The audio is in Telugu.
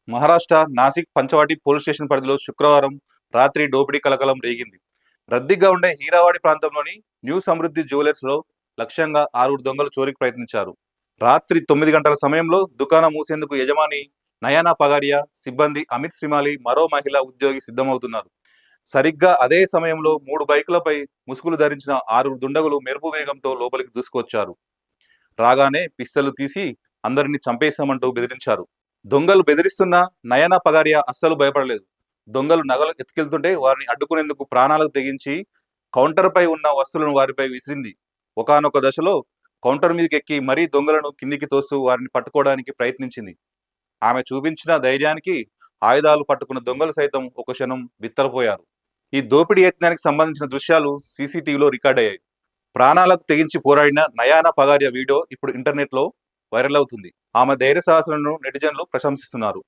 మహారాష్ట్ర నాసిక్ పంచవాటి పోలీస్ స్టేషన్ పరిధిలో శుక్రవారం రాత్రి దోపిడీ కలకలం రేగింది. రద్దీగా ఉండే హీరావాడి ప్రాంతంలోని న్యూ సమృద్ధి జ్యువెలర్స్ లో లక్ష్యంగా 6 దొంగలు చోరీకి ప్రయత్నించారు. రాత్రి 9 గంటల సమయంలో దుకాణం మూసేందుకు యజమాని నయానా పగారియా, సిబ్బంది అమిత్ శ్రీమాలి, మరో మహిళా ఉద్యోగి సిద్ధమవుతున్నారు. సరిగ్గా అదే సమయంలో 3 బైకులపై ముసుగులు ధరించిన 6 దుండగులు మెరుపు వేగంతో లోపలికి దూసుకొచ్చారు. రాగానే పిస్తళ్లు తీసి అందరినీ చంపేశామంటూ బెదిరించారు. దొంగలు బెదిరిస్తున్న నయనా పగారియా అస్సలు భయపడలేదు. దొంగలు నగలు ఎత్తుకెళ్తుంటే వారిని అడ్డుకునేందుకు ప్రాణాలకు తెగించి కౌంటర్ పై ఉన్న వస్తువులను వారిపై విసిరింది. ఒకానొక దశలో కౌంటర్ మీదకి ఎక్కి మరీ దొంగలను కిందికి తోస్తూ వారిని పట్టుకోవడానికి ప్రయత్నించింది. ఆమె చూపించిన ధైర్యానికి ఆయుధాలు పట్టుకున్న దొంగలు సైతం ఒక క్షణం బిత్తరపోయారు. ఈ దోపిడీ యత్నానికి సంబంధించిన దృశ్యాలు సీసీటీవీలో రికార్డ్ అయ్యాయి. ప్రాణాలకు తెగించి పోరాడిన నయానా పగారియా వీడియో ఇప్పుడు ఇంటర్నెట్ లో వైరల్ అవుతుంది. ఆమె ధైర్య సాహసాలను నెటిజన్లు ప్రశంసిస్తున్నారు.